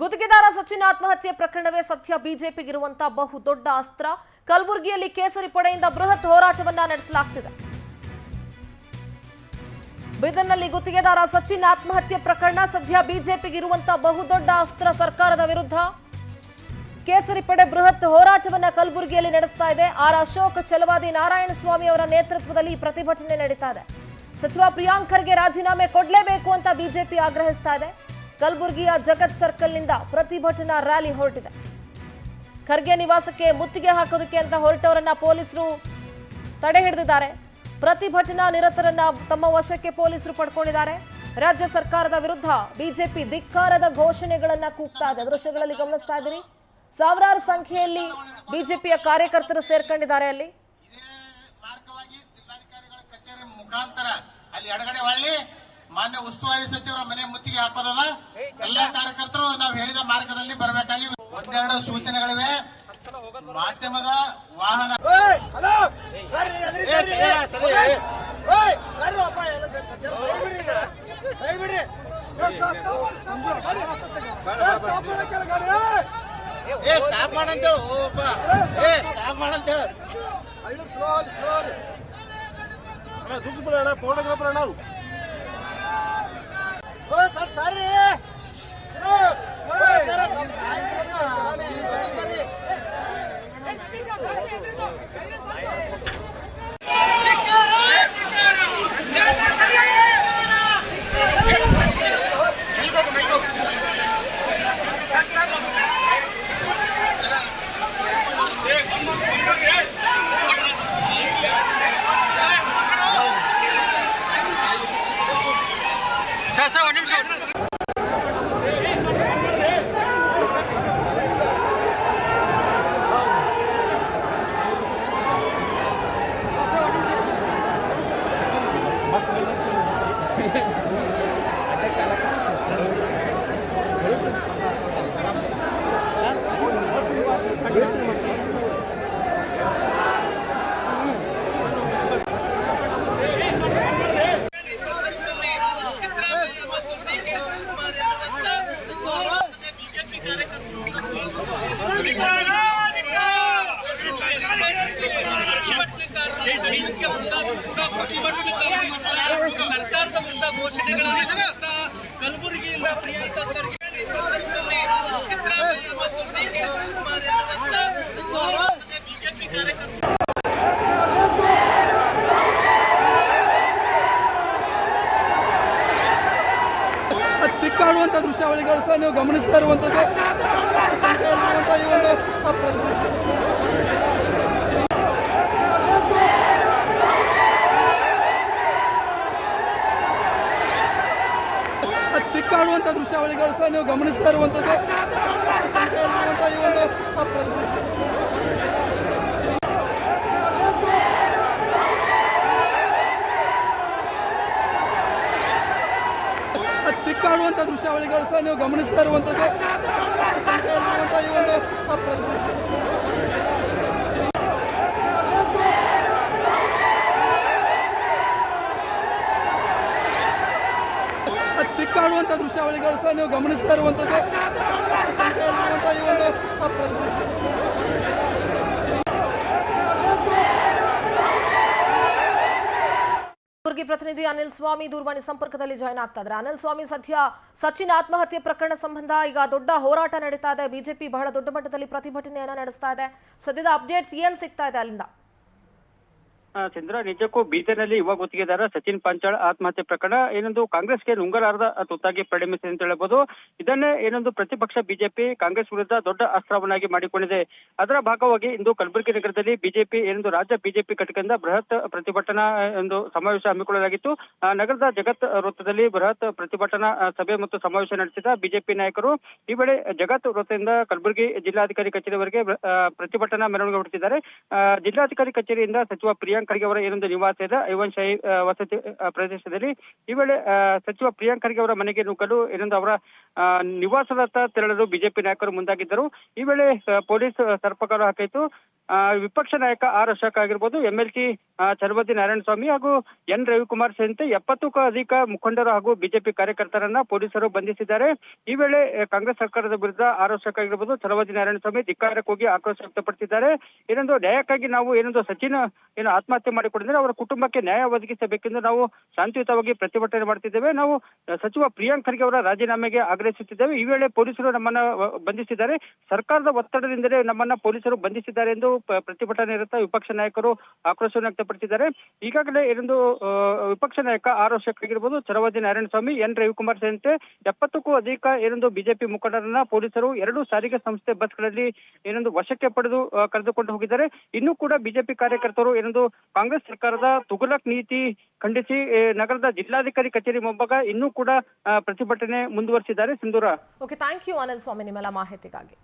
ಗುತ್ತಿಗೆದಾರ ಸಚಿನ್ ಆತ್ಮಹತ್ಯೆ ಪ್ರಕರಣವೇ ಸದ್ಯ ಬಿಜೆಪಿಗಿರುವಂತ ಬಹುದೊಡ್ಡ ಅಸ್ತ್ರ. ಕಲಬುರಗಿಯಲ್ಲಿ ಕೇಸರಿ ಪಡೆಯಿಂದ ಬೃಹತ್ ಹೋರಾಟವನ್ನ ನಡೆಸಲಾಗುತ್ತಿದೆ. ಬೀದರ್ನಲ್ಲಿ ಗುತ್ತಿಗೆದಾರ ಸಚಿನ್ ಆತ್ಮಹತ್ಯೆ ಪ್ರಕರಣ ಸದ್ಯ ಬಿಜೆಪಿಗಿರುವಂತ ಬಹುದೊಡ್ಡ ಅಸ್ತ್ರ. ಸರ್ಕಾರದ ವಿರುದ್ಧ ಕೇಸರಿ ಪಡೆ ಬೃಹತ್ ಹೋರಾಟವನ್ನ ಕಲಬುರಗಿಯಲ್ಲಿ ನಡೆಸ್ತಾ ಇದೆ. ಆರ್ ಅಶೋಕ್, ಛಲವಾದಿ ನಾರಾಯಣಸ್ವಾಮಿ ಅವರ ನೇತೃತ್ವದಲ್ಲಿ ಪ್ರತಿಭಟನೆ ನಡೀತಾ ಇದೆ. ಸಚಿವ ಪ್ರಿಯಾಂಕ್ ಖರ್ಗೆ ರಾಜೀನಾಮೆ ಕೊಡಲೇಬೇಕು ಅಂತ ಬಿಜೆಪಿ ಆಗ್ರಹಿಸ್ತಾ ಇದೆ. ಕಲಬುರಗಿಯ ಜಗತ್ ಸರ್ಕಲ್ನಿಂದ ಪ್ರತಿಭಟನಾ ರ್ಯಾಲಿ ಹೊರಟಿದೆ. ಖರ್ಗೆ ನಿವಾಸಕ್ಕೆ ಮುತ್ತಿಗೆ ಹಾಕೋದಕ್ಕೆ ಅಂತ ಹೊರಟವರನ್ನ ಪೊಲೀಸರು ತಡೆ ಹಿಡಿದಿದ್ದಾರೆ. ಪ್ರತಿಭಟನಾ ನಿರತರನ್ನ ತಮ್ಮ ವಶಕ್ಕೆ ಪೊಲೀಸರು ಪಡ್ಕೊಂಡಿದ್ದಾರೆ. ರಾಜ್ಯ ಸರ್ಕಾರದ ವಿರುದ್ಧ ಬಿಜೆಪಿ ಧಿಕ್ಕಾರದ ಘೋಷಣೆಗಳನ್ನ ಕೂಗ್ತಾ ಇದೆ. ದೃಶ್ಯಗಳಲ್ಲಿ ಗಮನಿಸ್ತಾ ಇದ್ದೀರಿ, ಸಾವಿರಾರು ಸಂಖ್ಯೆಯಲ್ಲಿ ಬಿಜೆಪಿಯ ಕಾರ್ಯಕರ್ತರು ಸೇರ್ಕೊಂಡಿದ್ದಾರೆ. ಅಲ್ಲಿ ಮಾನ್ಯ ಉಸ್ತುವಾರಿ ಸಚಿವರ ಮನೆ ಮುತ್ತಿಗೆ ಹಾಕೋದದ. ಎಲ್ಲ ಕಾರ್ಯಕರ್ತರು ನಾವು ಹೇಳಿದ ಮಾರ್ಗದಲ್ಲಿ ಬರಬೇಕಾಗಿ ಒಂದೆರಡು ಸೂಚನೆಗಳಿವೆ. ಮಾಧ್ಯಮದ ವಾಹನ ಸ್ಟಾಪ್ ಮಾಡಂತೇಳಿ ಸ್ಟಾಪ್ ಮಾಡಂತೇಳಿ ದುಡ್ಡು ಫೋಟೋಗ್ರಾಫರ್ ನಾವು ಸರಿ ಸರ್ಕಾರದ ವಿರುದ್ಧ ಘೋಷಣೆಗಳನ್ನು ಕಲಬುರಗಿಯಿಂದ ಪ್ರಿಯಾಂಕ ಖರ್ಗೆ ಸಿದ್ದರಾಮಯ್ಯ ಮತ್ತು ಬಿಜೆಪಿ ಕಾರ್ಯಕರ್ತರು ತಿಕ್ಕಾಡುವಂಥ ದೃಶ್ಯಾವಳಿಗಳು ಸಹ ನೀವು ಗಮನಿಸ್ತಾ ಇರುವಂಥದ್ದು. ಈ ಒಂದು ತಿಕ್ಕಾಡುವಂಥ ದೃಶ್ಯಾವಳಿಗಳು ಸಹ ನೀವು ಗಮನಿಸ್ತಾ ಇರುವಂಥದ್ದು. ಈ ಒಂದು ತಿಕ್ಕಾಡುವಂಥ ದೃಶ್ಯಾವಳಿಗಳು ಸಹ ನೀವು ಗಮನಿಸ್ತಾ ಇರುವಂಥದ್ದು. ಈ ಒಂದು ತಿಕ್ಕಾಡುವಂಥ ದೃಶ್ಯಾವಳಿಗಳು ಸಹ ನೀವು ಗಮನಿಸ್ತಾ ಇರುವಂಥದ್ದು. ಈ ಒಂದು ಕಲಬುರಗಿ ಪ್ರತಿನಿಧಿ ಅನಿಲ್ ಸ್ವಾಮಿ ದೂರವಾಣಿ ಸಂಪರ್ಕದಲ್ಲಿ ಜಾಯ್ನ್ ಆಗ್ತಾ ಇದ್ದಾರೆ. ಅನಿಲ್ ಸ್ವಾಮಿ, ಸದ್ಯ ಸಚಿನ್ ಆತ್ಮಹತ್ಯೆ ಪ್ರಕರಣ ಸಂಬಂಧ ಈಗ ದೊಡ್ಡ ಹೋರಾಟ ನಡೀತಾ ಇದೆ. ಬಿಜೆಪಿ ಬಹಳ ದೊಡ್ಡ ಮಟ್ಟದಲ್ಲಿ ಪ್ರತಿಭಟನೆಯನ್ನ ನಡೆಸ್ತಾ ಇದೆ. ಸದ್ಯದ ಅಪ್ಡೇಟ್ಸ್ ಏನ್ ಸಿಗ್ತಾ ಇದೆ ಅಲ್ಲಿಂದ? ಚಂದ್ರ, ನಿಜಕ್ಕೂ ಬೀದರ್ನಲ್ಲಿ ಯುವ ಗುತ್ತಿಗೆದಾರ ಸಚಿನ್ ಪಾಂಚಾಳ್ ಆತ್ಮಹತ್ಯೆ ಪ್ರಕರಣ ಏನೊಂದು ಕಾಂಗ್ರೆಸ್ಗೆ ನುಂಗಲಾರದ ತುತ್ತಾಗಿ ಪರಿಣಮಿಸಿದೆ ಅಂತ ಹೇಳಬಹುದು. ಇದನ್ನೇ ಏನೊಂದು ಪ್ರತಿಪಕ್ಷ ಬಿಜೆಪಿ ಕಾಂಗ್ರೆಸ್ ವಿರುದ್ಧ ದೊಡ್ಡ ಅಸ್ತ್ರವನ್ನಾಗಿ ಮಾಡಿಕೊಂಡಿದೆ. ಅದರ ಭಾಗವಾಗಿ ಇಂದು ಕಲಬುರಗಿ ನಗರದಲ್ಲಿ ಬಿಜೆಪಿ ಏನೊಂದು ರಾಜ್ಯ ಬಿಜೆಪಿ ಘಟಕದಿಂದ ಬೃಹತ್ ಪ್ರತಿಭಟನಾ ಒಂದು ಸಮಾವೇಶ ಹಮ್ಮಿಕೊಳ್ಳಲಾಗಿತ್ತು. ನಗರದ ಜಗತ್ ವೃತ್ತದಲ್ಲಿ ಬೃಹತ್ ಪ್ರತಿಭಟನಾ ಸಭೆ ಮತ್ತು ಸಮಾವೇಶ ನಡೆಸಿದ ಬಿಜೆಪಿ ನಾಯಕರು ಈ ವೇಳೆ ಜಗತ್ ವೃತ್ತದಿಂದ ಕಲಬುರಗಿ ಜಿಲ್ಲಾಧಿಕಾರಿ ಕಚೇರಿವರೆಗೆ ಪ್ರತಿಭಟನಾ ಮೆರವಣಿಗೆ ಹೊರಟಿದ್ದಾರೆ. ಜಿಲ್ಲಾಧಿಕಾರಿ ಕಚೇರಿಯಿಂದ ಸಚಿವ ಪ್ರಿಯಾಂಕ್ ಖರ್ಗೆ ಅವರ ಏನೊಂದು ನಿವಾಸದ ಐವನ್ಶಾಹಿ ವಸತಿ ಪ್ರದೇಶದಲ್ಲಿ ಈ ವೇಳೆ ಸಚಿವ ಪ್ರಿಯಾಂಕ್ ಖರ್ಗೆ ಅವರ ಮನೆಗೆ ನುಗ್ಗಲು ಏನೊಂದು ಅವರ ನಿವಾಸದತ್ತ ತೆರಳಲು ಬಿಜೆಪಿ ನಾಯಕರು ಮುಂದಾಗಿದ್ದರು. ಈ ವೇಳೆ ಪೊಲೀಸ್ ಸರ್ಪಕಾರ ಹಾಕಿತ್ತು. ವಿಪಕ್ಷ ನಾಯಕ ಆರ್ ಅಶೋಕ್ ಆಗಿರ್ಬೋದು, MLC ಛಲವಾದಿ ನಾರಾಯಣಸ್ವಾಮಿ ಹಾಗೂ ಎನ್ ರವಿಕುಮಾರ್ ಸೇರಿದಂತೆ 70ಕ್ಕೂ ಅಧಿಕ ಮುಖಂಡರು ಹಾಗೂ ಬಿಜೆಪಿ ಕಾರ್ಯಕರ್ತರನ್ನ ಪೊಲೀಸರು ಬಂಧಿಸಿದ್ದಾರೆ. ಈ ವೇಳೆ ಕಾಂಗ್ರೆಸ್ ಸರ್ಕಾರದ ವಿರುದ್ಧ ಆರ್ ಅಶೋಕ್ ಆಗಿರ್ಬೋದು, ಛಲವಾದಿ ನಾರಾಯಣಸ್ವಾಮಿ ಧಿಕ್ಕಾರಕ್ಕೆ ಹೋಗಿ ಆಕ್ರೋಶ ವ್ಯಕ್ತಪಡಿಸಿದ್ದಾರೆ. ಏನೊಂದು ನ್ಯಾಯಕ್ಕಾಗಿ ನಾವು ಸಚಿನ್ ಆತ್ಮಹತ್ಯೆ ಮಾಡಿಕೊಂಡಿದ್ರೆ ಅವರ ಕುಟುಂಬಕ್ಕೆ ನ್ಯಾಯ ಒದಗಿಸಬೇಕೆಂದು ನಾವು ಶಾಂತಿಯುತವಾಗಿ ಪ್ರತಿಭಟನೆ ಮಾಡ್ತಿದ್ದೇವೆ. ನಾವು ಸಚಿವ ಪ್ರಿಯಾಂಕ್ ಖರ್ಗೆ ಅವರ ರಾಜೀನಾಮೆಗೆ ಆಗ್ರಹಿಸುತ್ತಿದ್ದೇವೆ. ಈ ವೇಳೆ ಪೊಲೀಸರು ನಮ್ಮನ್ನ ಬಂಧಿಸಿದ್ದಾರೆ. ಸರ್ಕಾರದ ಒತ್ತಡದಿಂದಲೇ ನಮ್ಮನ್ನ ಪೊಲೀಸರು ಬಂಧಿಸಿದ್ದಾರೆ ಎಂದು ಪ್ರತಿಭಟನೆ ಇರುತ್ತಾ ವಿಪಕ್ಷ ನಾಯಕರು ಆಕ್ರೋಶವನ್ನು ವ್ಯಕ್ತಪಡಿಸಿದ್ದಾರೆ. ಈಗಾಗಲೇ ವಿಪಕ್ಷ ನಾಯಕ ಆರ್ ಅಶೋಕ್ ಆಗಿರ್ಬೋದು, ಛಲವಾದಿ ನಾರಾಯಣಸ್ವಾಮಿ, ಎನ್ ರವಿಕುಮಾರ್ ಸೇರಿದಂತೆ 70ಕ್ಕೂ ಅಧಿಕ ಬಿಜೆಪಿ ಮುಖಂಡರನ್ನ ಪೊಲೀಸರು 2 ಸಾರಿಗೆ ಸಂಸ್ಥೆ ಬಸ್ಗಳಲ್ಲಿ ವಶಕ್ಕೆ ಪಡೆದು ಕರೆದುಕೊಂಡು ಹೋಗಿದ್ದಾರೆ. ಇನ್ನೂ ಕೂಡ ಬಿಜೆಪಿ ಕಾರ್ಯಕರ್ತರು ಕಾಂಗ್ರೆಸ್ ಸರ್ಕಾರದ ತುಘಲಕ್ ನೀತಿ ಖಂಡಿಸಿ ನಗರದ ಜಿಲ್ಲಾಧಿಕಾರಿ ಕಚೇರಿ ಮುಂಭಾಗ ಇನ್ನೂ ಕೂಡ ಪ್ರತಿಭಟನೆ ಮುಂದುವರಿಸಿದ್ದಾರೆ. ಸಿಂಧೂರ. ಓಕೆ, ಥ್ಯಾಂಕ್ ಯು ಆನಂದ್ ಸ್ವಾಮಿ ನಿಮ್ಮೆಲ್ಲ ಮಾಹಿತಿಗಾಗಿ.